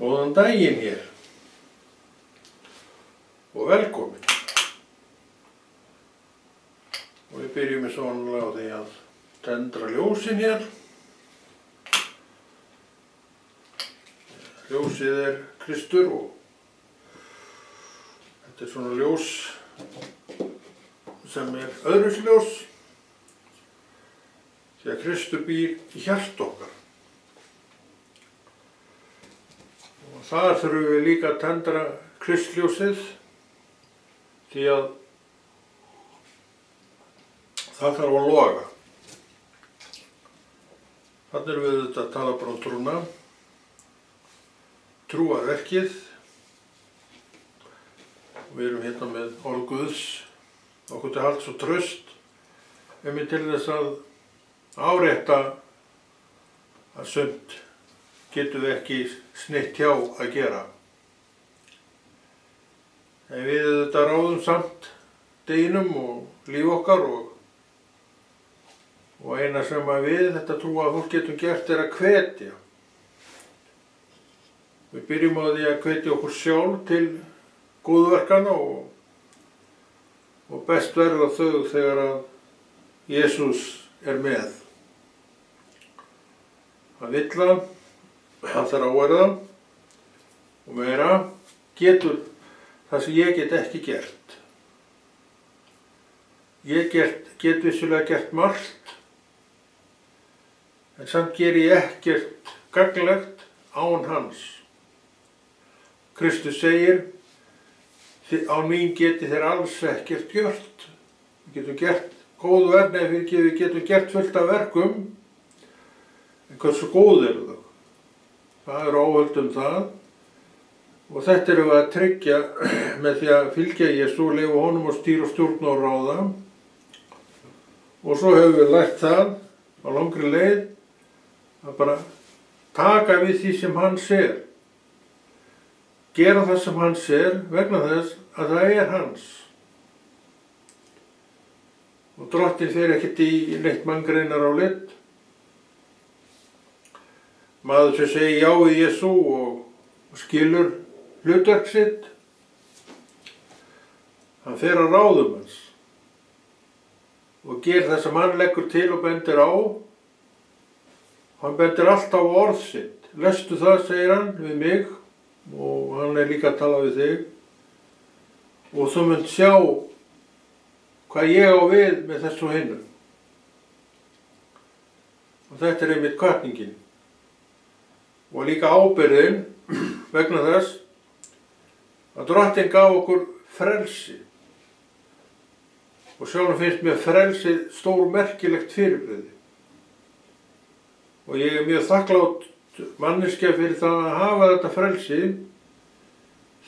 Góðan daginn hér og velkomin. Og við byrjum með svonlega á því að tendra ljósin hér. Ljósið er Kristur og þetta er svona ljós sem er öðruvísljós því að Kristur býr í hjarta okkar. Og þar þurfum við líka að tendra Kristljósið því að það þarf að loga. Þannig erum við þetta að tala bara um trúna, trúarverkið. Við erum hérna með orð Guðs, okkur til halds og traust, til þess að árétta að sumt getum við ekki sneitt hjá að gera. En við þetta ráðum samt deginum og líf okkar og eina sem að við þetta trúa að fólk getum gert er að hvetja. Við byrjum á því að hvetja okkur sjálf til góðverkana og best verða þau þegar að Jesús er með. Hann vill það, hann þarf að verða og meira getur það sem ég get ekki gert. Ég get vissulega gert margt, en samt ger ég ekkert gagnlegt án hans. Kristus segir, án mín geti þeir alls ekkert gjört. Við getum gert góð verk, við getum gert fullt af verkum, en hversu góð eru þau? Það er óhöld það og þetta erum við að tryggja með því að fylgja Jesú, leyfa honum og stýra og stjórna og ráða. Og svo höfum við lært það á langri leið að bara taka við því sem hann sér. Gera það sem hann sér vegna þess að það er hans. Og Drottinn fer ekkert í neitt manngreinar á lit. Maður sem segir já við Jesú og skilur hlutverk sitt, hann fer að ráðum hans og gerir það sem hann leggur til og bendir á. Hann bendir alltaf á orð sitt. Lestu það, segir hann við mig, og hann er líka að tala við þig, og þú munt sjá hvað ég á við með þessu og hinu. Og þetta er einmitt hvatningin. Og líka ábyrgðin vegna þess að Drottinn gaf okkur frelsi. Og sjálfum finnst mér frelsi stórmerkilegt fyrirbrigði. Og ég er mjög þakklátt manneskja fyrir það að hafa þetta frelsi,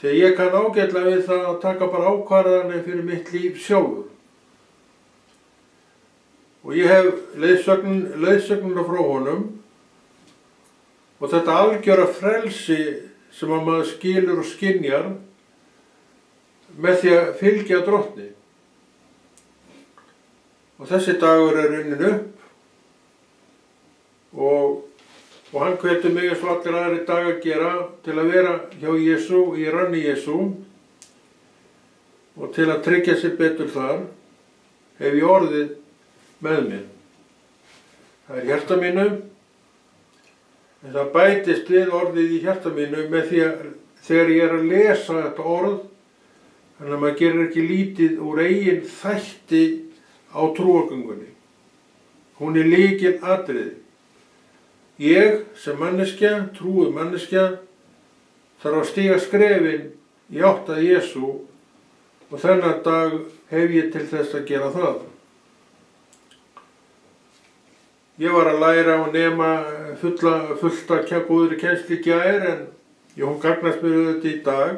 þegar ég kann ágætlega við það að taka bara ákvarðanir fyrir mitt líf sjálfur. Og ég hef leiðsögnina frá honum og þetta algjöra frelsi sem að maður skilur og skynjar með því að fylgja Drottni. Og þessi dagur er runnin upp og hann hvetur mig eins og allir aðrir dagar gera til að vera hjá Jesú, í ranni Jesú og til að tryggja sig betur þar hef ég orðið með mér. Það er hjarta mínu, en það bætist við orðið í hjarta mínu með því að þegar ég er að lesa þetta orð, þannig að maður gerir ekki lítið úr eigin þætti á trúargöngunni. Hún er lykilatriði. Ég sem manneskja, trúuð manneskja, þarf að stíga skrefin í átt að Jesú og þennan dag hef ég til þess að gera það. Ég var að læra og nema fullt af góðri kennslu í gær en hún gagnast mér þetta í dag.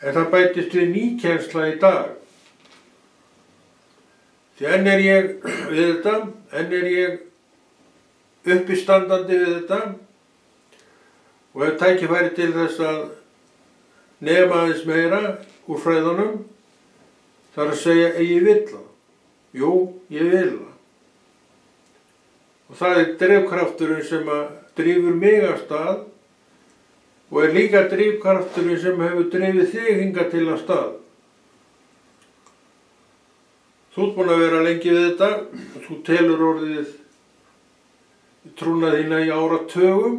En það bætist við ný kennsla í dag. Því enn er ég við þetta, enn er ég uppistandandi við þetta og hef tækifæri til þess að nema aðeins meira úr fræðunum. Það er að segja, ég vil það. Jú, ég vil það. Og það er drifkrafturinn sem að drífur mig af stað og er líka drifkrafturinn sem hefur drifið þig hingað til að stað. Þú ert búin að vera lengi við þetta, þú telur orðið trúna þína í áratugum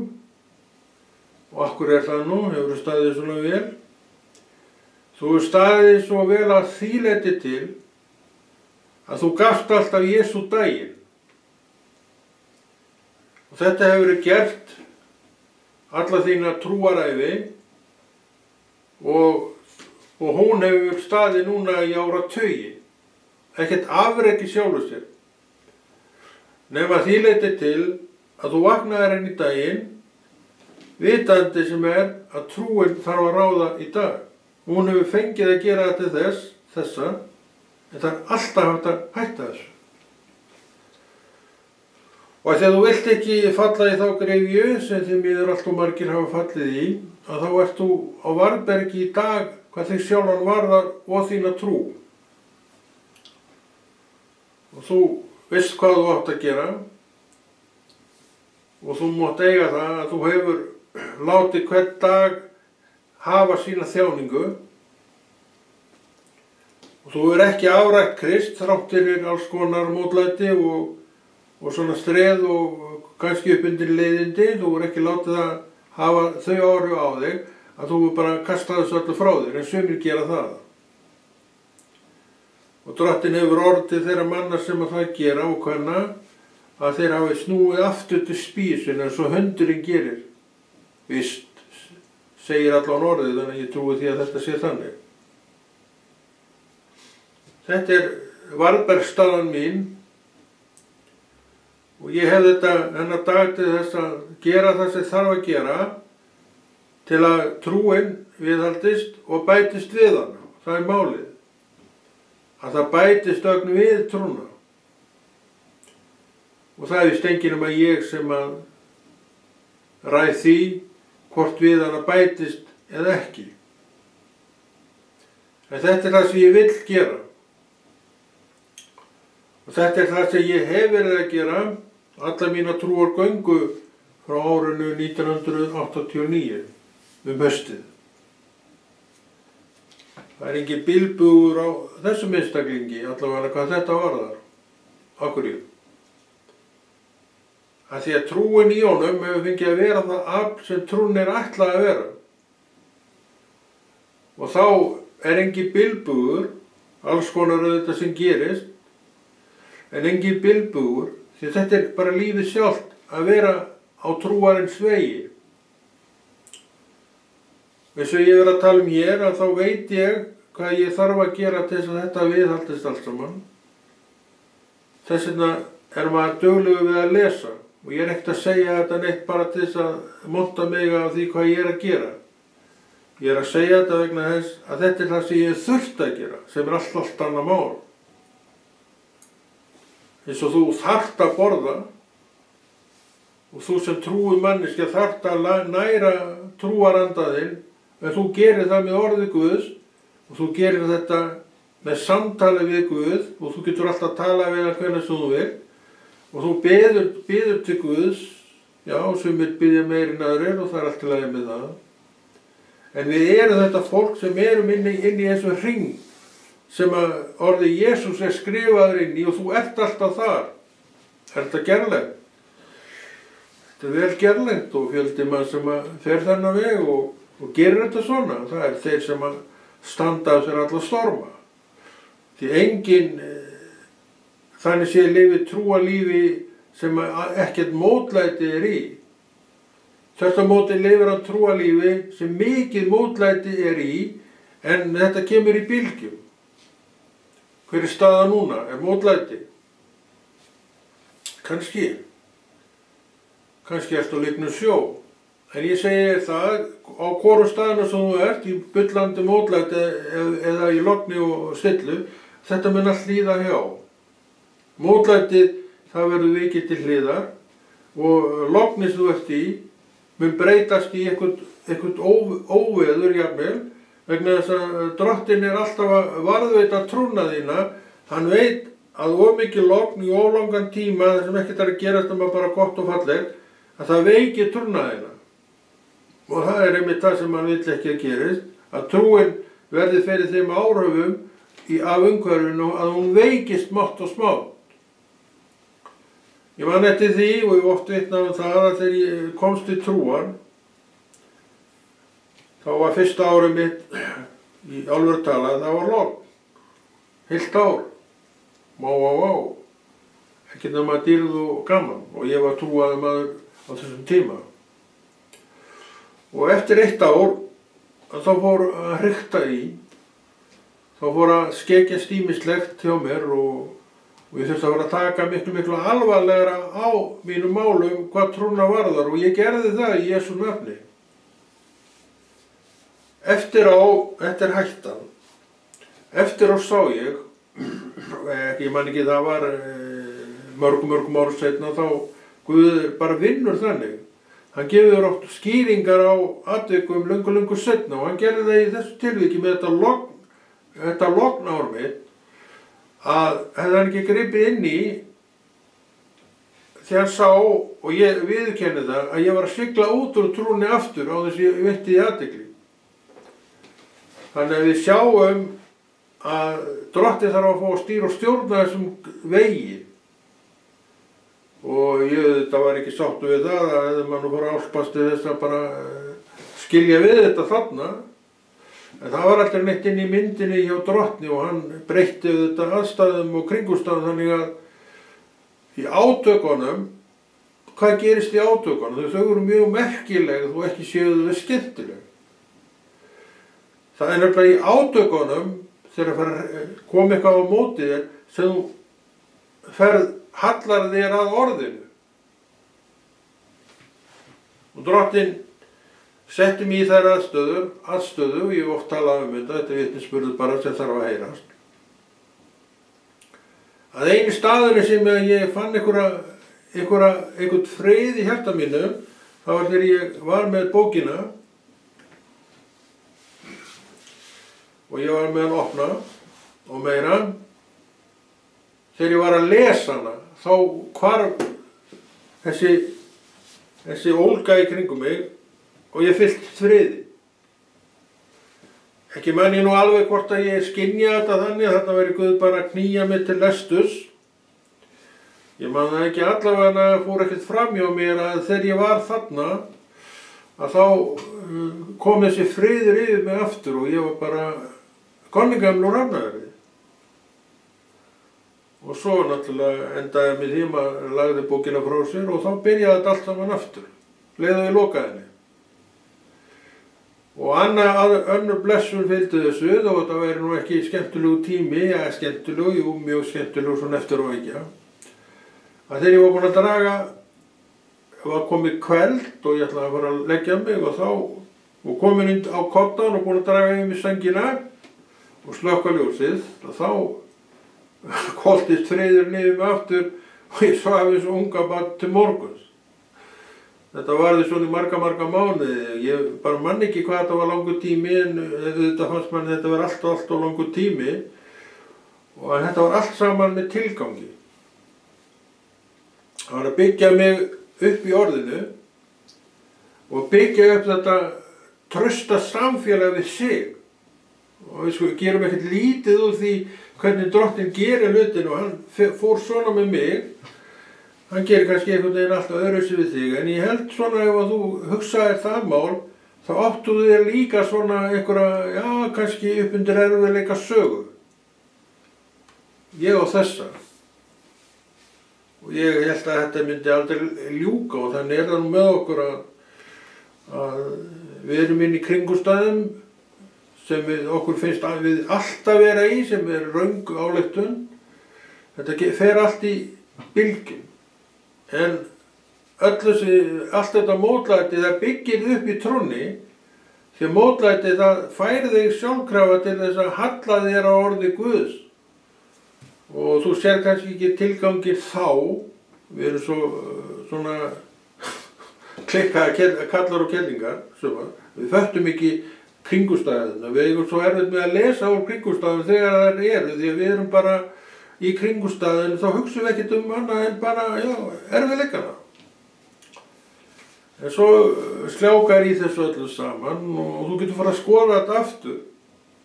og akkur er það nú, hefur staðið svona vel. Þú hefur staðið svo vel að því leyti til að þú gafst alltaf Jesú daginn. Og þetta hefur verið gert alla þína trúaræfi og hún hefur staðið núna í áratugi. Ekkert afrek í sjálfu sér. Nema því leyti til að þú vaknaðir henni í daginn, vitandi sem er að trúin þarf að ráða í dag. Hún hefur fengið að gera þetta þessa, en það er alltaf hægt að hætta þessu. Og þegar þú vilt ekki falla í þá greifju sem því miður allt og margir hafa fallið í, að þá ert þú á varðbergi í dag hvað þig sjálfan varðar og þína trú. Og þú veist hvað þú átt að gera og þú mátt eiga það að þú hefur látið hvern dag hafa sína þjáningu og þú hefur ekki afrætt Krist þrátt fyrir alls konar mótlæti og svona streð og kannski upp undir leiðindi. Þú hefur ekki látið að hafa þau áhrif á þig að þú hefur bara kastað þessu öllu frá þér, en sumir gera það. Og Drottinn hefur orð til þeirra manna sem að það gera og kvenna að þeir hafi snúið aftur til spísin eins og hundurinn gerir. Víst, segir allan orðið, þannig að ég trúi því að þetta sé þannig. Þetta er varðbergsstaðan mín og ég hef þetta hennar dag til þess að gera það sem þarf að gera til að trúin viðhaldist og bætist við hana. Það er málið. Að það bætist ögn við trúna. Og það er víst enginn nema ég sem að ræð því hvort við hana bætist eða ekki. En þetta er það sem ég vill gera. Og þetta er það sem ég hef verið að gera alla mína trúargöngu frá árinu 1989 haustið. Það er engin bilbugur á þessum einstaklingi, allavega hvað þetta varðar. Af hverju? Af því að trúin í honum hefur fengið að vera það afl sem trúin er ætlað að vera. Og þá er engin bilbugur, alls konar auðvitað sem gerist, en engin bilbugur, því þetta er bara lífið sjálft að vera á trúarins vegi. Eins og ég verið að tala hér að þá veit ég hvað ég þarf að gera til þess að þetta viðhaldist allt saman. Þess vegna er maður duglegur við að lesa og ég er ekkert að segja þetta neitt bara til þess að monta mig af því hvað ég er að gera. Ég er að segja þetta vegna þess að þetta er það sem ég þurft að gera, sem er allt annað mál. Eins og þú þarft að borða og þú sem trúi manneskja þarft að næra trúarandaðinn. En þú gerir það með orði Guðs og þú gerir þetta með samtali við Guð og þú getur alltaf að tala við hann hvernig sem þú vil og þú biður til Guðs, já, sumir biðja meir en aðrir og það er allt í lagi með það. En við erum þetta fólk sem erum inn í þessu hring sem að orði Jesús er skrifaður inn í og þú ert alltaf þar. Er þetta gerlegt? Þetta er vel gerlegt og fjöldi mann sem að fer þennan veg og gerir þetta svona. Það er þeir sem að standa af sér alla storma. Því enginn þannig sé lifi trúalífi sem ekkert mótlæti er í. Þess að móti lifir hann trúalífi sem mikið mótlæti er í, en þetta kemur í bylgjum. Hver er staða núna? Er mótlæti? Kannski ertu á lygnum sjó. En ég segi það, á hvorum staðinu sem þú ert, í bullandi mótlæti eða í logni og stillu, þetta mun allt líða hjá. Mótlætið, það verður vikið til hliðar og lognið sem þú ert í mun breytast í eitthvað óveður jafnvel, vegna þess að Drottinn er alltaf að varðveita trúna þína. Hann veit að of mikið logn í of langan tíma sem ekkert er að gerast nema bara gott og fallegt, að það veikir trúna þína. Og það einmitt það sem hann vill ekki að gerist, að trúin verði fyrir þeim áhrifum af umhverfinu að hún veikist smátt og smátt. Ég man eftir því og ég oft vitnað það að þegar ég komst til trúar, þá var fyrsta árið mitt í alvöru talað, það var logn. Heilt ár. Vá. Ekki nema dýrð og gaman. Og ég var trúaður maður á þessum tíma. Og eftir 1 ár, þá fór að hrykta í. Þá fór að skekjast ýmislegt hjá mér og ég þurfti að vera að taka miklu alvarlegra á mínum málum hvað trúna varðar og ég gerði það í Jesú nafni. Eftir hættan, eftir á sá ég man ekki, það var mörgum árum seinna, þá Guð bara vinnur þannig. Hann gefur oft skýringar á atvikum löngu seinna og hann gerði það í þessu tilviki með þetta lognár mitt, að hefði hann ekki gripið inn í þegar hann sá, og ég viðurkenni það, að ég var að sigla út úr trúnni aftur á þess ég veitti í athygli. Þannig að við sjáum að Drottinn þarf að fá að stýra og stjórna þessum vegi. Og þetta var ekki sáttu við það að mann fór að álpast til þess að bara skilja við þetta þarna. En það var alltaf neitt inn í myndinni hjá Drottni og hann breytti þetta aðstæðum og kringumstæðum þannig að í átökunum, hvað gerist í átökunum? Þau eru mjög merkileg og ekki séu þau skemmtileg. Það er nefnilega í átökunum þegar kom eitthvað á móti þér sem þú hallar þér að orðinu. Og Drottinn setti mig í þær aðstöðu og ég hef oft talað þetta er vitnisburður bara sem þarf að heyrast. Að einu staðurinn sem ég fann einhvern frið í hjarta mínu, það var þegar ég var með bókina og ég var með hann opna og meira. Þegar ég var að lesa hana, þá hvarf þessi ólga í kringum mig og ég fylltist friði. Ekki man ég nú alveg hvort að ég skynja þetta þannig að þarna veri Guð bara að knýja mig til lesturs. Ég man það ekki allavega fór ekkert fram hjá mér að þegar ég var þarna að þá kom þessi friður yfir mig aftur og ég var bara konningaml og rafnaðurinn. Og svo náttúrulega endaði með því maður lagði bókina frá sér og þá byrjaði þetta allt saman aftur, leið og ég lokaði henni. Og önnur blessun fylgdi þessu og þetta væri nú ekki skemmtilegu tími, mjög skemmtilegu svona eftir og ekki. Að þegar ég var búinn að draga, var komið kveld og ég ætlaði að fara að leggja mig og komin inn á koddann og búinn að draga yfir mig sængina og slökkva ljósið og þá koltist friður niður mig aftur og ég svaf eins og unga barn til morguns. Þetta varði svona í marga mánuði. Ég bara man ekki hvað þetta var langur tími en þetta fannst manni þetta var allt og langur tími og þetta var allt saman með tilgangi. Það var að byggja mig upp í orðinu og byggja upp þetta trausta samfélag við sig. Og við gerum ekkert lítið úr því hvernig Drottinn gerir hlutinu og hann fór svona með mig. Hann gerir kannski einhvern veginn alltaf öðruvísi við þig, en ég held svona ef að þú hugsaðir það mál, þá áttu þér líka svona einhverja, kannski upp undir erfiðleika sögu. Ég á þessa. Og ég held að þetta myndi aldrei ljúka og þannig er það nú með okkur að við erum inn í kringumstæðum sem okkur finnst að við alltaf vera í, sem röng ályktun. Þetta fer allt í bylgjum. En allt þetta mótlæti það byggir upp í trúnni, því að mótlæti það færi þig sjálfkrafa til þess að halla þér á orði Guðs. Og þú sér kannski ekki tilgangir þá, við erum svona klikkaða kallar og kellingar, við föttum ekki kringumstæðuna, við eigum svo erfitt með að lesa úr kringumstæðum þegar þær eru, því að við erum bara í kringumstæðinu, þá hugsum við ekkert annað en bara, erfiðleikana. En svo sljákar í þessu öllu saman og þú getur fara að skoða þetta aftur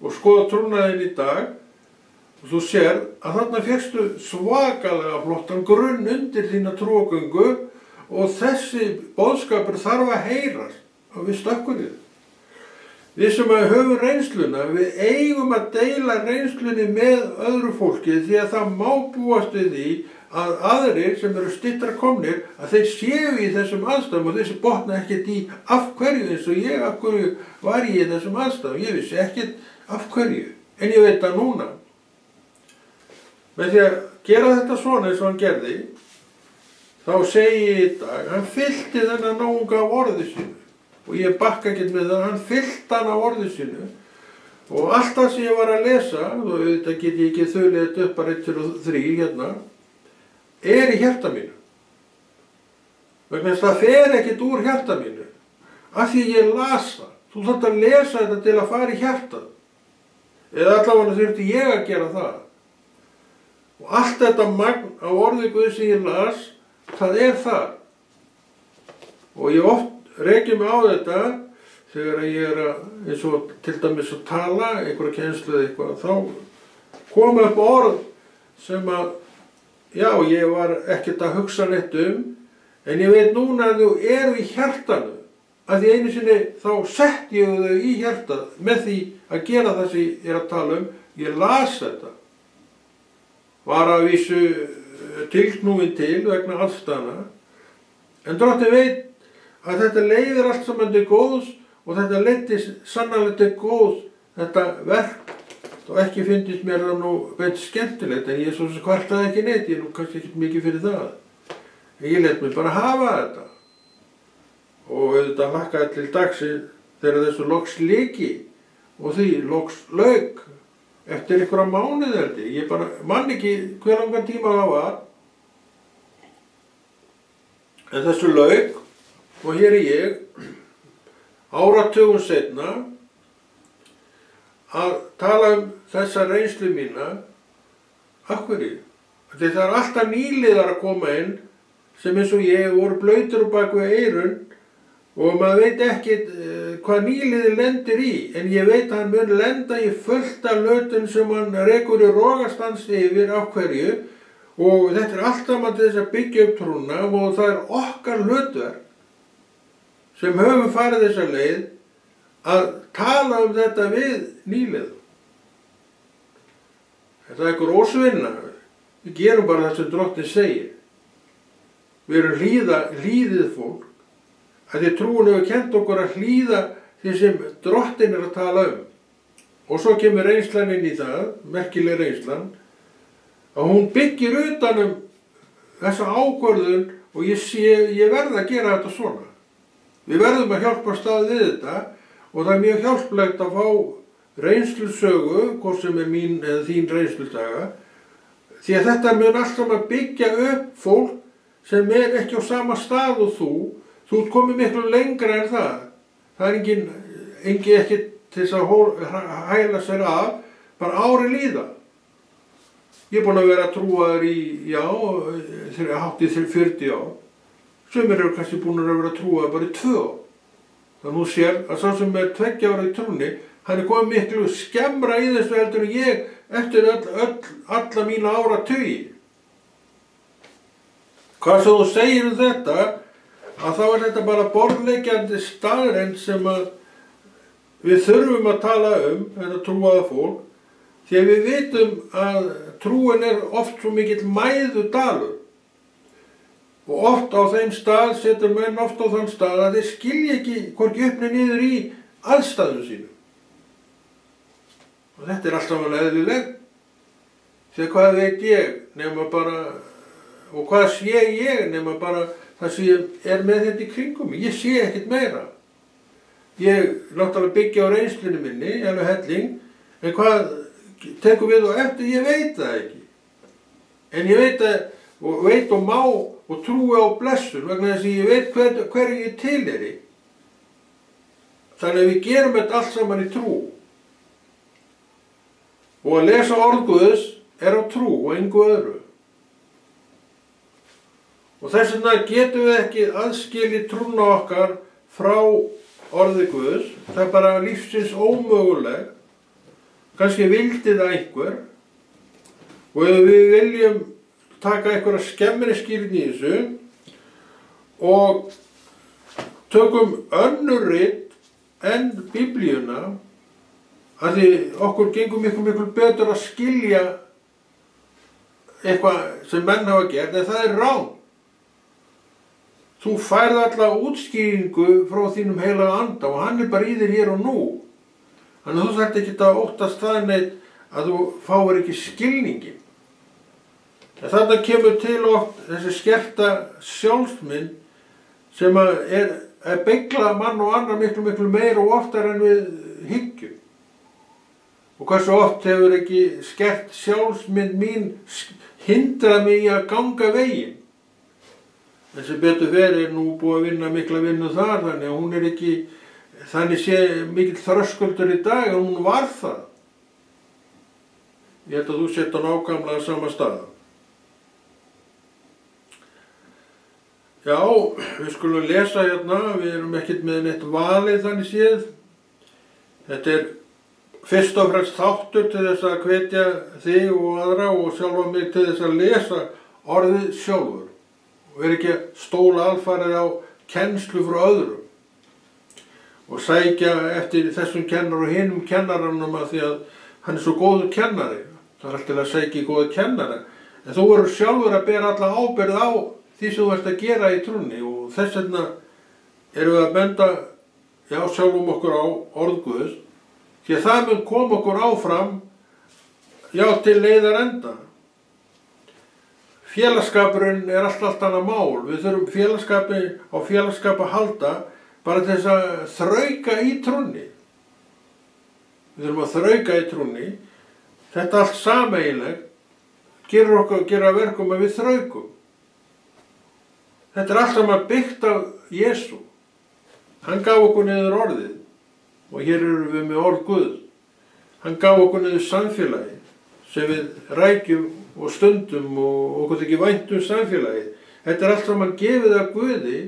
og skoða trúnaðinn í dag og þú sér að þarna fékkstu svakalega flottan grunn undir þína trúgöngu og þessi boðskapur þarf að heyrast og við stökkum við. Við sem höfum reynsluna, við eigum að deila reynslunni með öðru fólki því að það má búast við því að aðrir sem eru styttra komnir að þeir séu í þessum aðstæðum og þessi botna ekkert í af hverju eins og ég, af hverju var ég í þessum aðstæðum, ég vissi ekkert af hverju, en ég veit það núna. Með því að gera þetta svona eins og hann gerði, þá segi ég í dag, hann fyllti þennan náunga af orði sínu og ég bakka ekkert með það, hann fyllti hann af orði sínu og allt það sem ég var að lesa, og þetta get ég ekki þaulið þetta upp bara 1, 2 og 3 hérna, í hjarta mínu. Vegna þess að það fer ekkert úr hjarta mínu, af því ég las það. Þú þarft að lesa þetta til að fara í hjartað. Eða allavega þurfti ég að gera það. Og allt þetta magn á orði Guðs sem ég las, það það. Og ég oft reki mig á þetta, þegar ég eins og til dæmis að tala, einhverja kennslu eða eitthvað, þá kom upp orð sem að já, ég var ekkert að hugsa neitt en ég veit núna að þau eru í hjartanu, að því einu sinni þá sett ég þau í hjartað með því að gera það sem ég að tala ég las þetta. Var að vísu tilknúin til vegna aðstæðna, en Drottinn veit að þetta leiðir allt saman til góðs og þetta leiddi sannarlega til góðs þetta verk. Og ekki fyndist mér það nú beint skemmtilegt, en ég svo sem kvartaði ekki neitt, ég er nú kannski ekkert mikið fyrir það. Ég let mig bara hafa þetta. Og auðvitað hlakkaði til dagsins þegar þessu loks lyki og því loks lauk eftir einhverja mánuði held ég. Ég bara man ekki hve langan tíma það var. En þessu lauk og hér ég, áratugum seinna, að tala þessa reynslu mína, af hverju? Því það alltaf nýliðar að koma inn sem eins og ég voru blautur á bak við eyrun og maður veit ekki hvað nýliði lendir í, en ég veit að hann mun lenda í fullt af hlutum sem hann rekur í rogastans yfir af hverju og þetta alltaf maður til þess að byggja upp trúna og það okkar hlutverk sem höfum farið þessa leið að tala þetta við nýliðum. Þetta einhver ósvinna. Við gerum bara það sem Drottinn segir. Við erum hlýðið fólk. Því trúin hefur kennt okkur að hlýða því sem Drottinn að tala Og svo kemur reynslan inn í það, merkileg reynslan, að hún byggir utan þessa ákvörðun og ég verð að gera þetta svona. Við verðum að hjálpa stað við þetta og það mjög hjálplegt að fá reynslusögu, hvort sem mín eða þín reynsludaga, því að þetta mun alltaf að byggja upp fólk sem ekki á sama stað og þú ert komið miklu lengra en það. Það engin ekki til þess að hæla sér af, bara ári líða. Ég búinn að vera trúaður í, hátt í 40 ár. Sumir eru kannski búin að vera trúaður bara í 2 ár. Það nú sér að sá sem 2 ára í trúnni, hann komið miklu skemmra í þessu heldur en ég eftir alla mína áratugi. Hvað sem þú segir þetta, að þá þetta bara borðleggjandi staðreynd sem að við þurfum að tala þetta trúaða fólk, því að við vitum að trúin oft svo mikill mæðudalur. Og oft á þeim stað setur menn oft á þann stað að þeir skilja ekki hvorki upp né niður í aðstæðum sínum. Og þetta alltaf alveg eðlilegt. Því að hvað veit ég nema bara, og hvað sé ég nema bara það sem með þetta í kringum mig. Ég sé ekkert meira. Ég náttúrulega byggja á reynslunni minni, alveg helling, en hvað tekur við og eftir, ég veit það ekki. En ég veit og má og trúi á blessun vegna þess að ég veit hverju ég tilheyri. Þannig að við gerum þetta allt saman í trú. Og að lesa orð Guðs á trú og engu öðru. Og þess vegna getum við ekki aðskilið trúna okkar frá orði Guðs. Það er bara lífsins ómöguleg. Kannski vildi það einhver. Og ef við viljum taka einhverja skemmri skýrn í þessu og tökum önnur rit en Biblíuna, að því okkur gengur miklu betur að skilja eitthvað sem menn hafa gert, en það er rangt. Þú færð alla útskýringu frá þínum heilaga anda og hann er bara í þér hér og nú. Þannig að þú þarft ekki að óttast það neitt að þú fáir ekki skilningin. En þarna kemur til oft þessi skerta sjálfsmynd sem er beygla mann og annar miklu meira og oftar en við hyggjum. Og hversu oft hefur ekki skert sjálfsmynd mín hindrað mig í að ganga veginn. Þessi betur verið nú búið að vinna mikla vinnu þar, þannig að hún er ekki, þannig sé mikill þröskuldur í dag, en hún var það. Ég held að þú sett á nákvæmlega sama stað. Já, við skulum lesa hérna, við erum ekkert með neitt valið þannig séð. Þetta er fyrst og fremst þáttur til þess að hvetja þig og aðra og sjálfa mig til þess að lesa orðið sjálfur. Og er ekki að stóla alfarið á kennslu frá öðrum. Og sækja eftir þessum kennar og hinum kennaranum að því að hann er svo góður kennari. Það er alltaf að sækja í góða kennara. En þú verður sjálfur að bera alla ábyrgð á því sem þú ert að gera í trúnni og þess vegna erum við að benda sjálfum okkur á orð Guðs því að það mun koma okkur áfram til leiðar enda. Félagsskapurinn er allt annað mál. Við þurfum félagsskap að halda bara til þess að þrauka í trúnni. Við þurfum að þrauka í trúnni. Þetta allt sameiginlegt gerir að verkum að við þraukum. Þetta er allt saman byggt af Jesú. Hann gaf okkur niður orðið og hér erum við með orð Guðs. Hann gaf okkur niður samfélagi sem við rækjum og stundum og okkur þykir vænt samfélagið. Þetta er allt saman gefið af Guði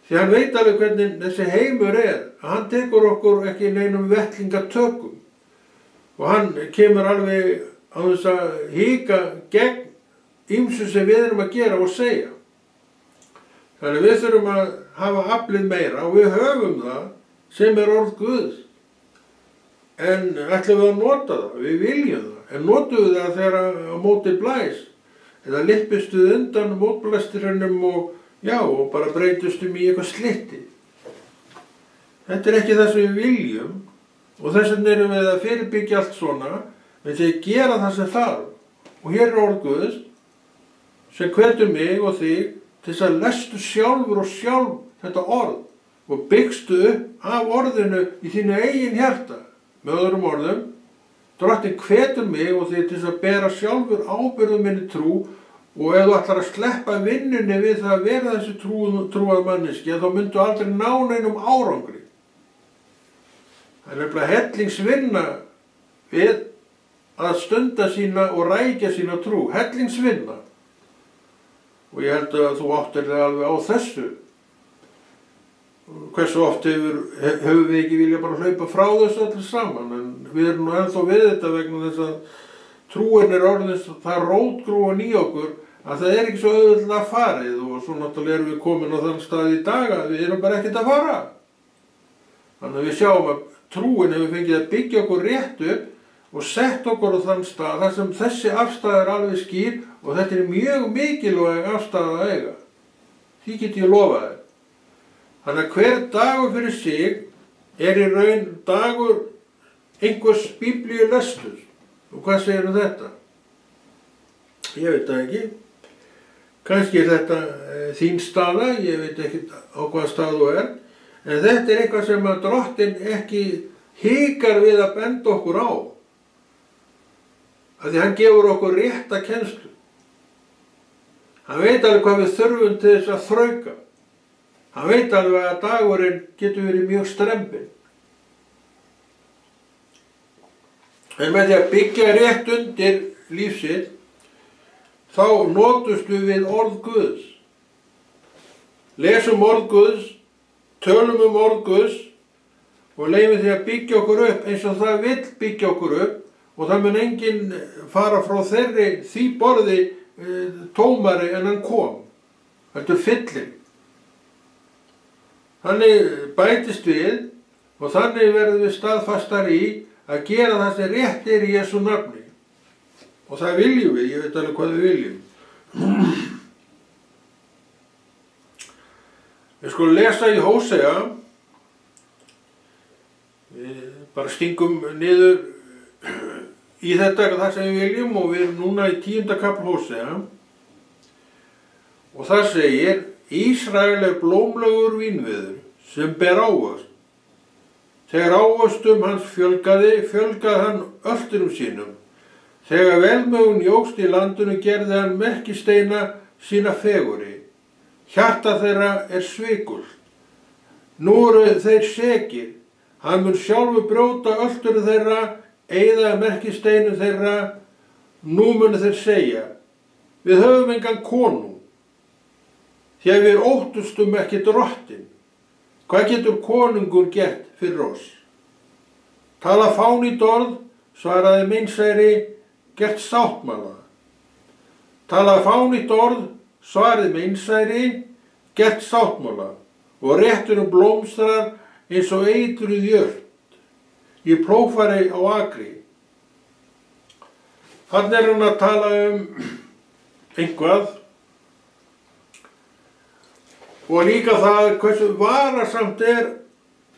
því hann veit alveg hvernig þessi heimur er, að hann tekur okkur ekki neinum vettlingatökum og hann kemur alveg á þess að hika gegn ýmsu sem við erum að gera og segja. Þannig við þurfum að hafa aflið meira og við höfum það sem er orð Guðs. En ætlum við að nota það, við viljum það, en notum við það þegar á móti blæs, eða lippistu undan mótblæsturinnum og bara breytustum í eitthvað slitti. Þetta er ekki það sem við viljum og þess vegna erum við að fyrirbyggja allt svona, með því að gera það sem þarf. Og hér er orð Guðs sem hvetur mig og þig til þess að lestu sjálfur og sjálf þetta orð og byggstu upp af orðinu í þínu eigin hjarta. Með öðrum orðum, Drottinn hvetur mig og þig til þess að bera sjálfur ábyrgð minni trú og ef þú ætlar að sleppa vinnunni við það að vera þessi trúað manneskja þá myndu aldrei ná neinum árangri. Það er nefnilega hellingsvinna við að stunda sína og rækja sína trú. Hellingsvinna. Og ég held að þú áttir þig alveg á þessu. Hversu oft hefur við ekki viljað bara hlaupa frá þessu allir saman, en við erum nú ennþá við þetta vegna þess að trúin er orðin það rótgróin í okkur að það er ekki svo auðvitað farið og svo náttúrulega erum við komin á þann stað í dag að við erum bara ekkert að fara. Þannig að við sjáum að trúin hefur fengið að byggja okkur rétt upp og sett okkur á þann stað þar sem þessi afstæða er alveg skýr og þetta er mjög mikilvæg afstæða að eiga. Því get ég lofað þér. Þannig að hver dagur fyrir sig er í raun dagur einhvers biblíu lestur. Og hvað segir þetta? Ég veit það ekki. Kannski er þetta þín staða, ég veit ekki á hvaða stað þú er. En þetta er eitthvað sem að Drottinn ekki hikar við að benda okkur á. Af því hann gefur okkur rétta kennslu. Hann veit alveg hvað við þurfum til þess að þrauka. Hann veit alveg að dagurinn getur verið mjög strembinn. En með því að byggja rétt undir líf sitt, þá notust við orð Guðs. lesum orð Guðs, tölum orð Guðs og leyfum því að byggja okkur upp eins og það vill byggja okkur upp, og það mun enginn fara frá því borði tómari en hann kom. Þetta fyllir. Þannig bætist við og þannig verðum við staðfastar í að gera það sem rétt í Jesú nafni. Og það viljum við, ég veit alveg hvað við viljum. Við skulum lesa í Hósea, við bara stingum niður í þetta það sem við viljum og við erum núna í 10. kapla Hósea og það segir: Ísrael blómlegur vínviður sem ber ávöxt. Þegar ávöxtum hans fjölgaði hann ölturum sínum. Þegar velmegun jókst í landinu gerði hann merkisteina sína fegurri. Hjarta þeirra svikult. Nú eru þeir sekir. Hann mun sjálfur brjóta öltur þeirra, eyða merkisteinu þeirra. Nú munu þeir segja: við höfum engan konung, því að við óttustum ekki drottin. Hvað getur konungur gert fyrir oss? Tala fánýtt orð, svaraði meinsæri, gert sáttmála. Tala fánýtt orð, svaraði meinsæri, gert sáttmála. Og rétturinn blómstrar eins og eitruð jört í plógfari á akri. Þarna hann að tala eitthvað og líka það hversu varasamt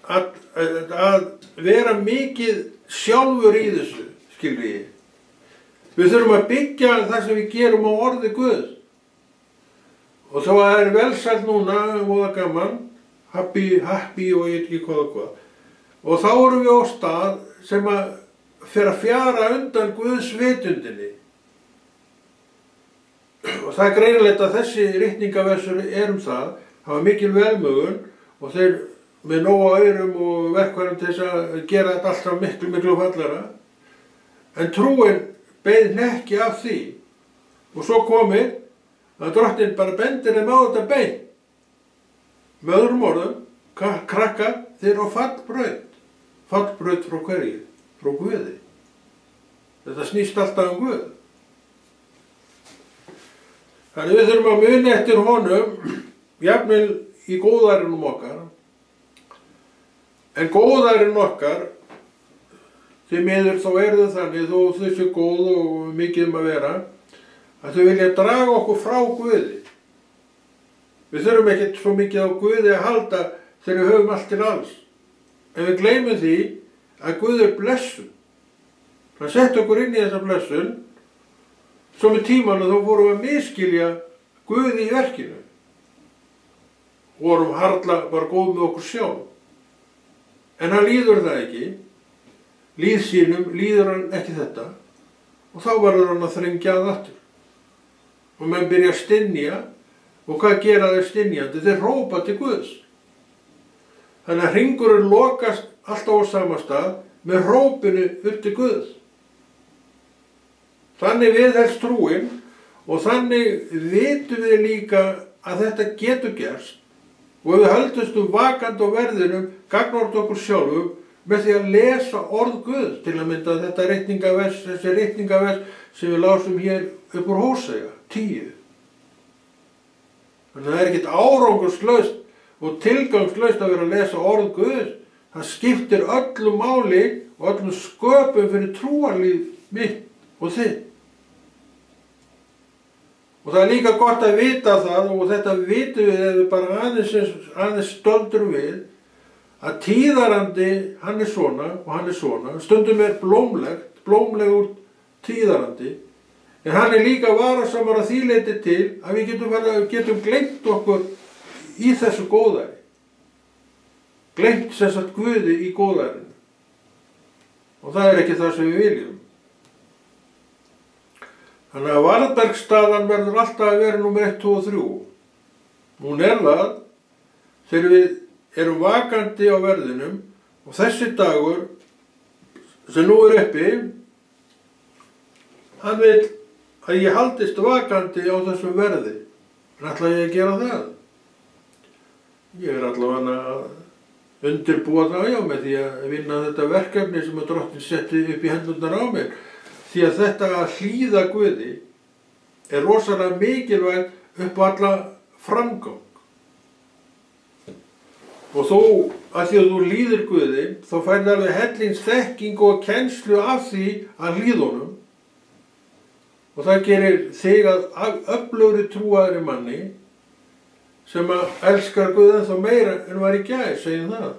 að vera mikið sjálfur í þessu, skilur ég. Við þurfum að byggja það sem við gerum á orði Guðs. Og þá velsælt núna, voða gaman, happy og ég veit ekki hvað. Og þá erum við á stað sem að fer að fjara undan Guðs vitundinni. Og það greinilegt að þessi ritningaversur það. Það var mikil velmögun og þeir með nóga aurum og verkværum til þess að gera þetta alltaf miklu fallara. En trúin beið hnekki af því. Og svo komið að drottinn bara bendir þeim á þetta bein. Með öðrum orðum, krakka, þeir eru á fallbraut. Fallbraut frá hverju? Frá Guði. Þetta snýst alltaf Guð. Þannig við þurfum að muna eftir honum, jafnvel í góðærinum okkar. En góðærin okkar, því miður þá þau þannig, þó þau séu góð og mikið að vera, að þau vilja draga okkur frá Guði. Við þurfum ekkert svo mikið á Guði að halda þegar við höfum allt til alls. En við gleymum því að Guð blessun. Hann setti okkur inn í þessa blessun, svo með tímanum þá fórum við að miskilja Guði í verkinu. Vorum harla bara góð með okkur sjálf. En hann líður það ekki, líð sínum líður hann ekki þetta og þá verður hann að þrengja að aftur. Og menn byrja að stynja og hvað gera þeir stynjandi? Þeir hrópa til Guðs. Þannig að hringurinn lokast alltaf á sama stað með hrópinu upp til Guðs. Þannig viðhelst trúin og þannig vitum við líka að þetta getur gerst. Og við höldumstum vakandi á verðinum, gagnvart okkur sjálfum, með því að lesa orð Guðs, til að mynda þetta þessi ritningavers sem við lásum hér upp úr Hósea, 10. Þannig að það ekkert árangurslaust og tilgangslaust að vera að lesa orð Guðs. Það skiptir öllu máli og öllum sköpum fyrir trúarlíf mitt og þitt. Og það líka gott að vita það, og þetta vitum við ef við bara aðeins stöldrum við, að tíðarandi, hann svona og hann svona, stundum blómlegur tíðarandi, en hann líka varasamur að því leyti til að við getum gleymt okkur í þessu góðæri. Gleymt sem sagt Guði í góðærinu. Og það ekki það sem við viljum. Þannig að varðbergsstaðan verður alltaf að vera númer 1, 2 og 3. Hún það þegar við erum vakandi á verðinum og þessi dagur sem nú uppi, hann vil að ég haldist vakandi á þessum verði. En ætla ég að gera það? ég allavega að undirbúa það með því að vinna þetta verkefni sem að Drottinn setti upp í hendurnar á mér. Því að þetta að hlýða Guði er rosalega mikilvægt upp á alla framgang. Og þó að því að þú hlýðir Guði, þá færðu alveg hellings þekkingu og kennslu af því að hlýða honum. Og það gerir þig að öflugri trúaðri manni sem að elskar Guð ennþá meira en var í gær, segjum það.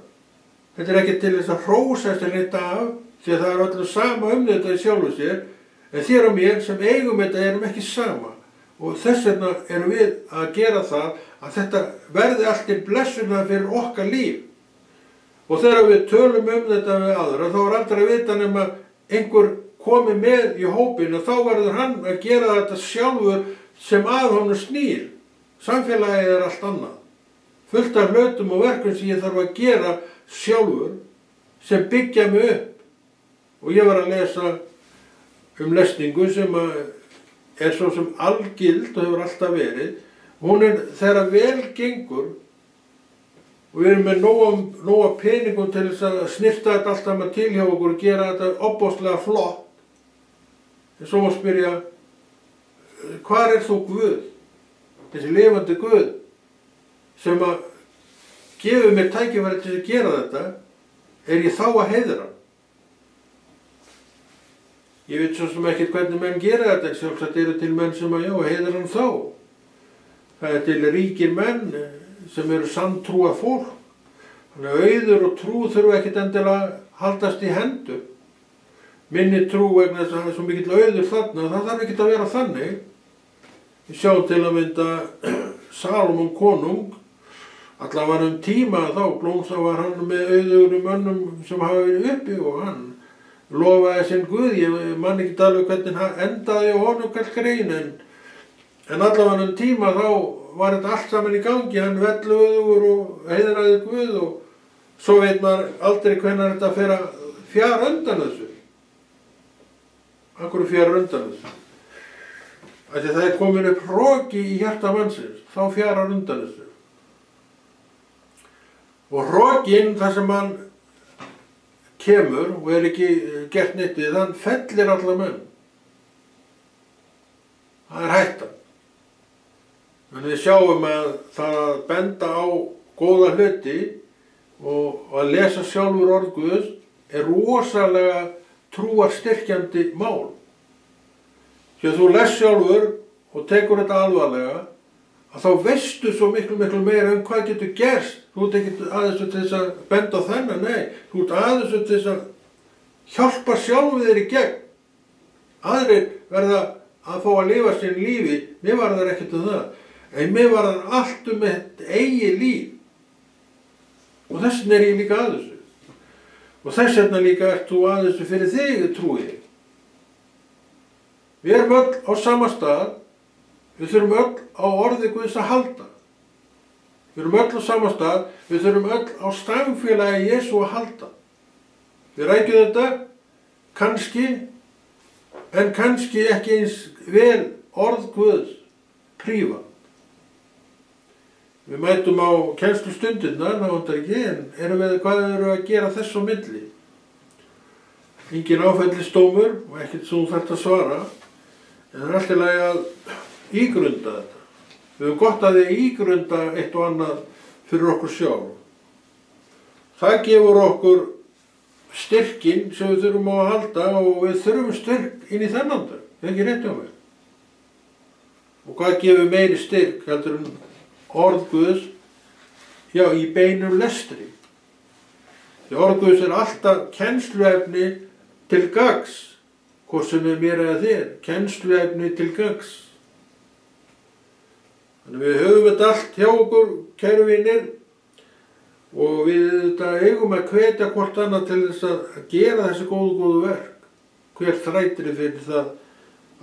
Þetta er ekki til þess að hrósast en þetta af, því að það er allir sama þetta í sjálfu sér, en þér og mér sem eigum þetta erum ekki sama. Og þess vegna erum við að gera það að þetta verði allt til blessunar fyrir okkar líf. Og þegar við tölum þetta við aðra, þá er aldrei að vita nema einhver komi með í hópinn og þá verður hann að gera þetta sjálfur sem að honum snýr. Samfélagið er allt annað. Fullt af hlutum og verkum sem ég þarf að gera sjálfur sem byggja mig upp. Og ég var að lesa lesningu sem er svo sem algild og hefur alltaf verið. Hún er þegar vel gengur og við erum með nóga peningum til þess að snirta þetta alltaf með til hjá okkur og gera þetta opbóðslega flott. En svo má spyrja, hvar er þú Guð? Þessi lifandi Guð sem að gefur mér tækifæri til að gera þetta, er ég þá að heiðra? Ég veit svo sem ekkert hvernig menn gera þetta, en sjálfsagt eru til menn sem að heiðra hann þá. Það er til ríkir menn sem eru sanntrúað fólk. Þannig að auður og trú þurfa ekkert endilega haldast í hendur. Minni trú vegna þess að það er svo mikill auður þarna, það þarf ekkert að vera þannig. Við sjáum til að mynda Salómon konung, allavega tíma þá blómsa var hann með auðugum mönnum sem hafa verið uppi og hann lofaði sinn Guð, ég man ekki alveg hvernig hann endaði á honum kall grein, en allavega tíma þá var þetta allt saman í gangi, hann velluður og heiðraði Guð og svo veit maður aldrei hvenær þetta fer að fjara undan þessu. Akkur fjara undan þessu. Þegar það er komin upp hroki í hjarta mannsins, þá fjarar undan þessu. Og hrokinn þar sem hann kemur og er ekki gert neitt við, hann fellir alla menn. Það er hættan. En við sjáum að það að benda á góða hluti og að lesa sjálfur orð Guðs er rosalega trúarstyrkjandi mál. Því að þú les sjálfur og tekur þetta alvarlega, að þá veistu svo miklu meira hvað getur gerst. Þú ert ekki aðeins til þess að benda á þennan, nei. Þú ert aðeins til þess að hjálpa sjálfu þér í gegn. Aðrir verða að fá að lifa sín lífi, mér var það ekkert um það. En mér var það allt eitt eigið líf. Og þess vegna er ég líka að þessu. Og þess vegna líka ert þú að þessu fyrir þig, trúið. Við erum öll á sama stað, við þurfum öll á orði Guðs að halda. Við erum öll á sama stað, við þurfum öll á stangfélagi Jesú að halda. Við rækjum þetta, kannski, en kannski ekki eins vel orð Guðs prívat. Við mætum á kennslustundirnar, það vantar ekki, en hvað eru að gera þess á milli? Engin áfellisdómur og ekkert sem þú þarft að svara, en það er alltaf lagi að ígrunda þetta. Við höfum gott að því ígrunda eitt og annað fyrir okkur sjálf. Það gefur okkur styrkinn sem við þurfum á að halda og við þurfum styrk inn í þennan dag, það er ekki rétt hjá mig. Og hvað gefur meiri styrk heldur en orð Guðs, já, í beinum lestri. Því orð Guðs er alltaf kennsluefni til gagns, hvort sem er mér eða þér, kennsluefni til gagns. Þannig við höfum þetta allt hjá okkur, kæru vinir, og við þetta eigum að hvetja hvort annað til þess að gera þessi góðu verk. Hver þrætir fyrir það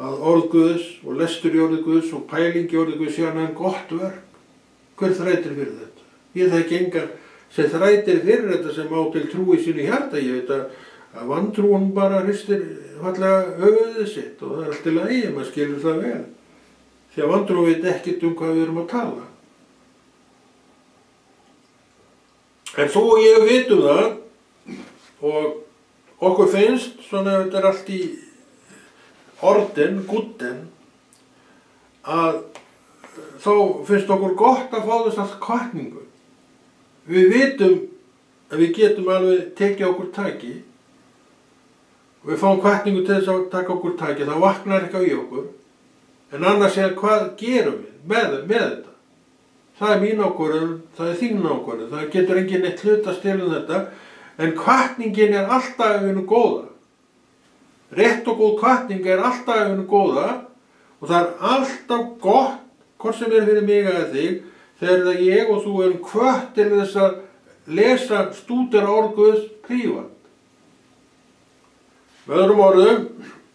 að orð Guðs og lestur í orð Guðs og pæling í orð Guðs sé hann en gott verk. Hver þrætir fyrir þetta? Ég þekki engan sem þrætir fyrir þetta sem á til trú í sínu hjarta. Ég veit að vantrúin bara hristir fallega höfuðið sitt og það er allt í lagi, maður skilur það vel. Því að vantrúin veit ekkert hvað við erum að tala. En þú og ég vitum það og okkur finnst, svona þetta er allt í orden, gudden, að þá finnst okkur gott að fá þess að hvatningu. Við vitum að við getum alveg tekið okkur taki og við fáum hvatningu til þess að taka okkur taki, það vaknar eitthvað í okkur, en annars er hvað gerum við með þetta? Það er mín ákvörðun, það er þín ákvörðun, það getur enginn neitt hlutast til þetta, en hvatningin er alltaf af hinu góða. Rétt og góð hvatning er alltaf af hinu góða og það er alltaf gott, hvort sem er fyrir mig eða þig, þegar það ég og þú erum hvött til þess að lesa, stúdera orð Guðs prívat. Með öðrum orðum,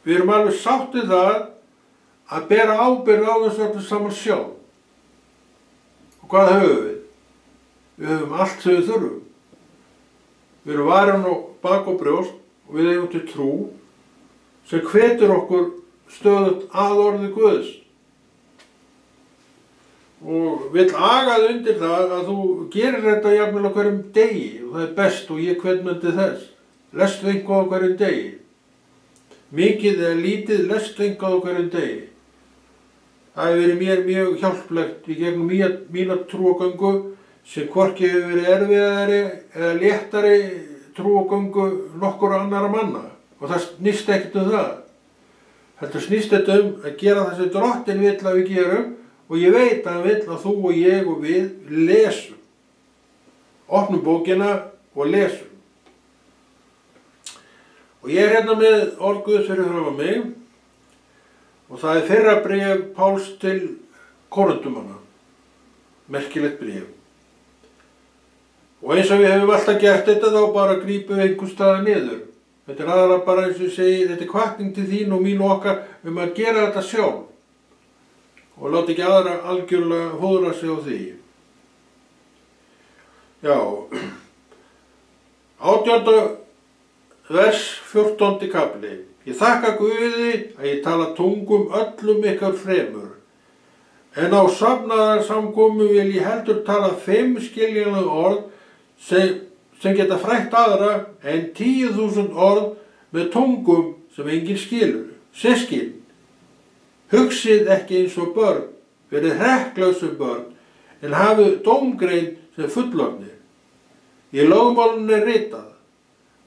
við erum alveg sáttið það að bera ábyrgð á þessu öllu saman sjálf. Og hvað höfum við? Við höfum allt sem við þurfum. Við erum varin á bak og brjóst og við eigum til trú sem hvetur okkur stöðugt að orði Guðs. Og vill agað undir það að þú gerir þetta jafnvel á hverjum degi og það er best og ég hvetmyndi þess. Lestu eitthvað á hverjum degi. Mikið eða lítið, lestu eitthvað á hverjum degi. Það hefur verið mér mjög hjálplegt í gegnum mína trúagöngu sem hvorki hefur verið erfiðari eða léttari trúagöngu nokkurra annarra manna. Og það snýst ekkert um það. Þetta snýst þetta að gera það sem Drottinn vill að við gerum og ég veit að hann vill að þú og ég og við lesum. Opnum bókina og lesum. Og ég er hérna með orð Guðs fyrir framan mig. Og það er fyrra bréf Páls til Korinthumanna, merkilegt bréf. Og eins og við hefum alltaf gert þetta þá bara grípum við einhvers staðar niður. Þetta er aðra bara eins og ég segi, þetta er hvatning til þín og mín og okkar að gera þetta sjálf. Og láta ekki aðra algjörlega fóðra sig á því. Já, 18. vers 14. kafli. Ég þakka Guði að ég tala tungum öllum ykkar fremur. En á safnaðarsamkomu vil ég heldur tala 5 skiljanleg orð sem geta frætt aðra en 10.000 orð með tungum sem enginn skilur. Systkin, hugsið ekki eins og börn, verið hrekklaus sem börn, en hafið dómgrein sem fullorðnir. Í lögmálinu er ritað.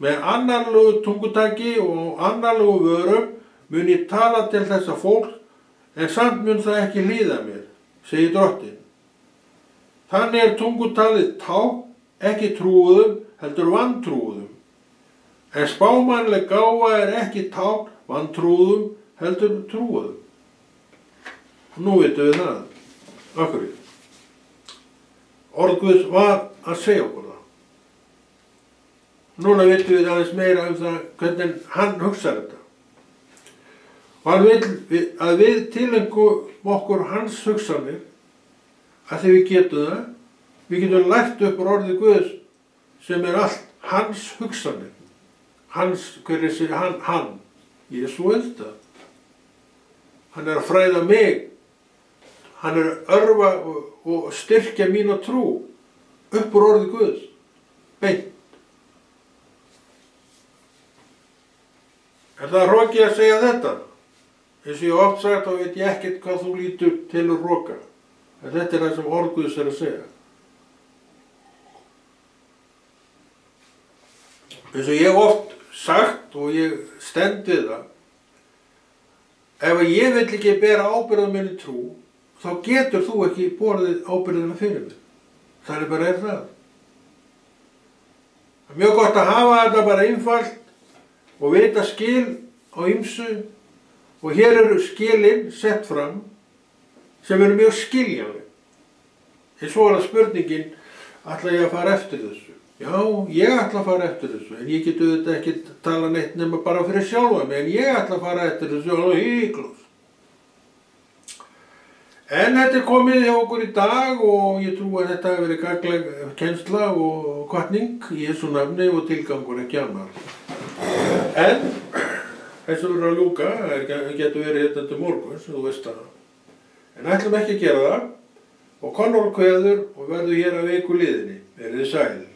Með annarlegu tungutaki og annarlegu vörum mun ég tala til þessa fólk, en samt mun það ekki hlýða mér, segir Drottinn. Þannig er tungutalið tákn, ekki trúuðum, heldur vantrúuðum. En spámannleg gáfa er ekki tákn, vantrúuðum, heldur trúuðum. Og nú vitum við það. Af hverju? Orð Guðs var að segja okkur það. Núna vitum við aðeins meira það hvernig hann hugsar þetta. Og hann vil að við tilengum okkur hans hugsanir að því við getum það. Við getum lært upp úr orði Guðs sem er allt hans hugsanir. Hans, hver er þessi hann? Ég er svo auðvitað. Hann er að fræða mig. Hann er að örva og styrkja mína trú upp úr orði Guðs. Beint. Er það hroki að segja þetta? Eins og ég hef oft sagt þá veit ég ekkert hvað þú lítur til að hroka. En þetta er það sem orð Guðs er að segja. Eins og ég hef oft sagt og ég stend við það. Ef ég vill ekki bera ábyrgð á minni trú, þá getur þú ekki borið ábyrgðina fyrir mig. Það er bara það. Það er mjög gott að hafa þetta bara einfalt og vita skil á ýmsu og hér eru skilin sett fram sem eru mjög skiljanleg. En svo er það spurningin, ætla ég að fara eftir þessu? Já, ég ætla að fara eftir þessu, en ég get auðvitað ekki tala neitt nema bara fyrir sjálfa mig, en ég ætla að fara eftir þessu alveg híklust. En þetta er komið hjá okkur í dag og ég trú að þetta hefur verið gagnleg kennsla og hvatning í Jesú nafni og tilgangur ekki annar. En þess að vera að ljúka, það getur verið hérna til morguns, þú veist það. En ætlum ekki að gera það og Conor kveður og verður hér að viku liðinni. Verið þið sæl.